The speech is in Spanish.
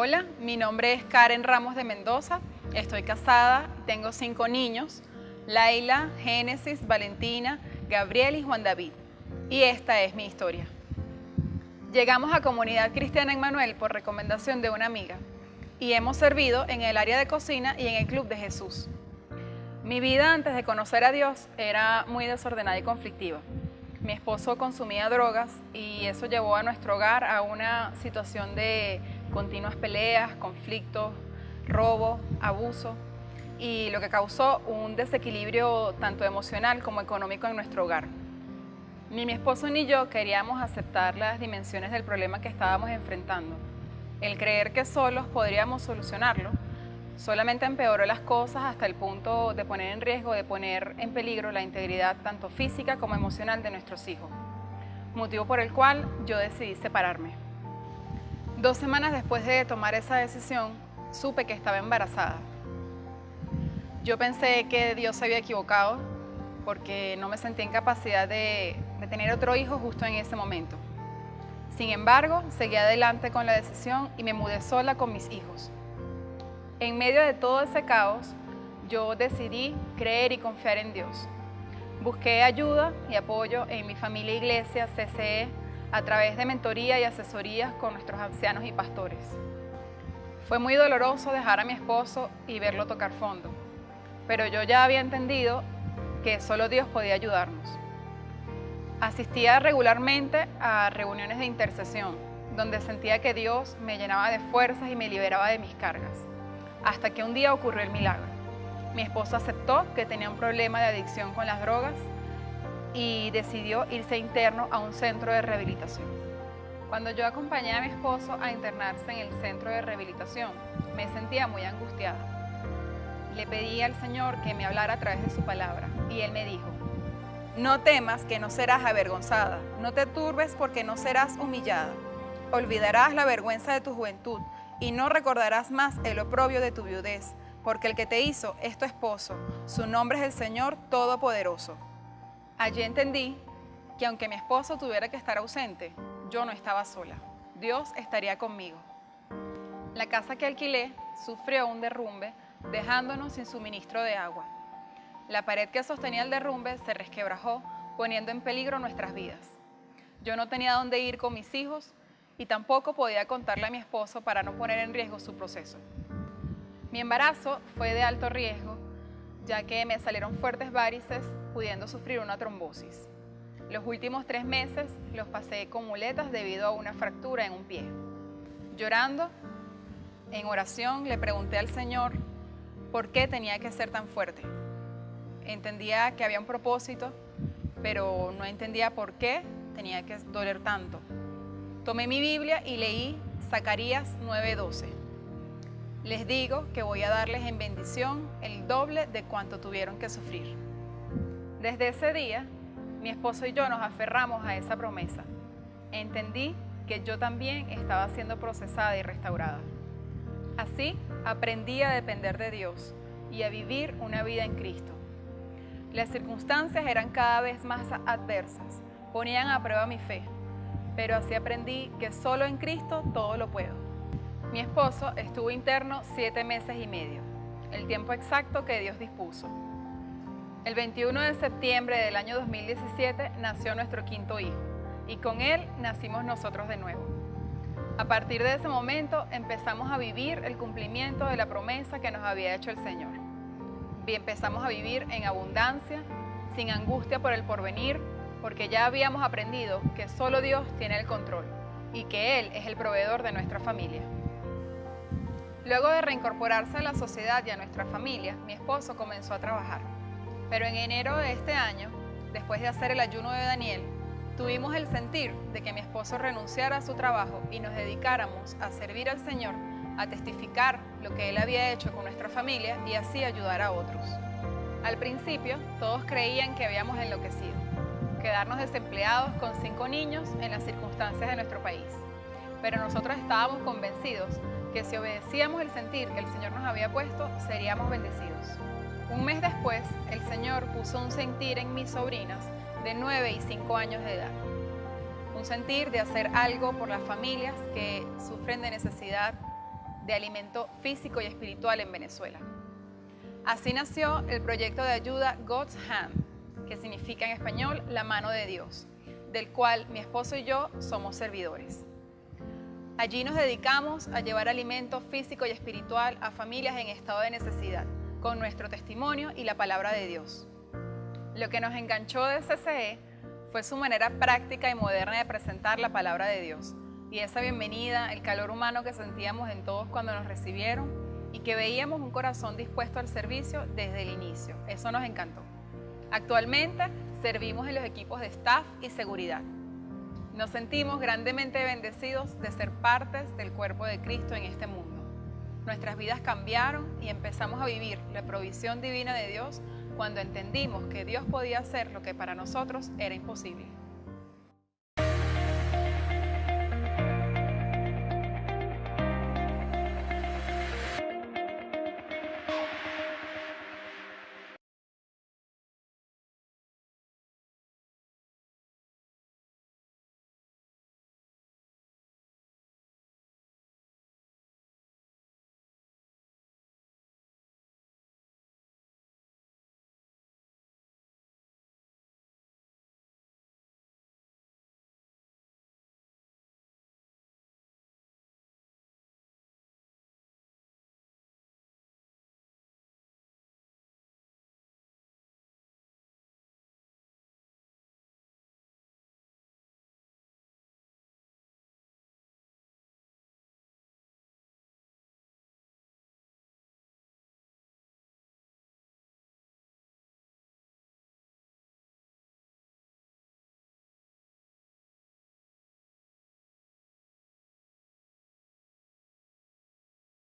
Hola, mi nombre es Karen Ramos de Mendoza, estoy casada, tengo 5 niños, Laila, Génesis, Valentina, Gabriel y Juan David. Y esta es mi historia. Llegamos a Comunidad Cristiana Emmanuel por recomendación de una amiga y hemos servido en el área de cocina y en el Club de Jesús. Mi vida antes de conocer a Dios era muy desordenada y conflictiva. Mi esposo consumía drogas y eso llevó a nuestro hogar a una situación de continuas peleas, conflictos, robo, abuso y lo que causó un desequilibrio tanto emocional como económico en nuestro hogar. Ni mi esposo ni yo queríamos aceptar las dimensiones del problema que estábamos enfrentando. El creer que solos podríamos solucionarlo solamente empeoró las cosas hasta el punto de poner en riesgo, de poner en peligro la integridad tanto física como emocional de nuestros hijos, motivo por el cual yo decidí separarme. 2 semanas después de tomar esa decisión, supe que estaba embarazada. Yo pensé que Dios se había equivocado porque no me sentía en capacidad de tener otro hijo justo en ese momento. Sin embargo, seguí adelante con la decisión y me mudé sola con mis hijos. En medio de todo ese caos, yo decidí creer y confiar en Dios. Busqué ayuda y apoyo en mi familia iglesia, CCE, a través de mentoría y asesorías con nuestros ancianos y pastores. Fue muy doloroso dejar a mi esposo y verlo tocar fondo, pero yo ya había entendido que solo Dios podía ayudarnos. Asistía regularmente a reuniones de intercesión, donde sentía que Dios me llenaba de fuerzas y me liberaba de mis cargas. Hasta que un día ocurrió el milagro. Mi esposo aceptó que tenía un problema de adicción con las drogas y decidió irse interno a un centro de rehabilitación. Cuando yo acompañé a mi esposo a internarse en el centro de rehabilitación, me sentía muy angustiada. Le pedí al Señor que me hablara a través de su palabra y Él me dijo: no temas, que no serás avergonzada, no te turbes porque no serás humillada. Olvidarás la vergüenza de tu juventud y no recordarás más el oprobio de tu viudez, porque el que te hizo es tu esposo, su nombre es el Señor Todopoderoso. Allí entendí que aunque mi esposo tuviera que estar ausente, yo no estaba sola. Dios estaría conmigo. La casa que alquilé sufrió un derrumbe, dejándonos sin suministro de agua. La pared que sostenía el derrumbe se resquebrajó, poniendo en peligro nuestras vidas. Yo no tenía dónde ir con mis hijos y tampoco podía contarle a mi esposo para no poner en riesgo su proceso. Mi embarazo fue de alto riesgo, ya que me salieron fuertes varices, pudiendo sufrir una trombosis. Los últimos 3 meses los pasé con muletas debido a una fractura en un pie. Llorando, en oración, le pregunté al Señor por qué tenía que ser tan fuerte. Entendía que había un propósito, pero no entendía por qué tenía que doler tanto. Tomé mi Biblia y leí Zacarías 9:12. Les digo que voy a darles en bendición el doble de cuanto tuvieron que sufrir. Desde ese día, mi esposo y yo nos aferramos a esa promesa. Entendí que yo también estaba siendo procesada y restaurada. Así, aprendí a depender de Dios y a vivir una vida en Cristo. Las circunstancias eran cada vez más adversas, ponían a prueba mi fe, pero así aprendí que solo en Cristo todo lo puedo. Mi esposo estuvo interno 7 meses y medio, el tiempo exacto que Dios dispuso. El 21 de septiembre del año 2017 nació nuestro 5.º hijo y con él nacimos nosotros de nuevo. A partir de ese momento empezamos a vivir el cumplimiento de la promesa que nos había hecho el Señor. Y empezamos a vivir en abundancia, sin angustia por el porvenir, porque ya habíamos aprendido que solo Dios tiene el control y que Él es el proveedor de nuestra familia. Luego de reincorporarse a la sociedad y a nuestra familia, mi esposo comenzó a trabajar. Pero en enero de este año, después de hacer el ayuno de Daniel, tuvimos el sentir de que mi esposo renunciara a su trabajo y nos dedicáramos a servir al Señor, a testificar lo que Él había hecho con nuestra familia y así ayudar a otros. Al principio, todos creían que habíamos enloquecido, quedarnos desempleados con 5 niños en las circunstancias de nuestro país. Pero nosotros estábamos convencidos que si obedecíamos el sentir que el Señor nos había puesto, seríamos bendecidos. Un mes después, el Señor puso un sentir en mis sobrinas de 9 y 5 años de edad. Un sentir de hacer algo por las familias que sufren de necesidad de alimento físico y espiritual en Venezuela. Así nació el proyecto de ayuda God's Hand, que significa en español la mano de Dios, del cual mi esposo y yo somos servidores. Allí nos dedicamos a llevar alimento físico y espiritual a familias en estado de necesidad, con nuestro testimonio y la palabra de Dios. Lo que nos enganchó de CCE fue su manera práctica y moderna de presentar la palabra de Dios, y esa bienvenida, el calor humano que sentíamos en todos cuando nos recibieron, y que veíamos un corazón dispuesto al servicio desde el inicio. Eso nos encantó. Actualmente servimos en los equipos de staff y seguridad. Nos sentimos grandemente bendecidos de ser partes del cuerpo de Cristo en este mundo. Nuestras vidas cambiaron y empezamos a vivir la provisión divina de Dios cuando entendimos que Dios podía hacer lo que para nosotros era imposible.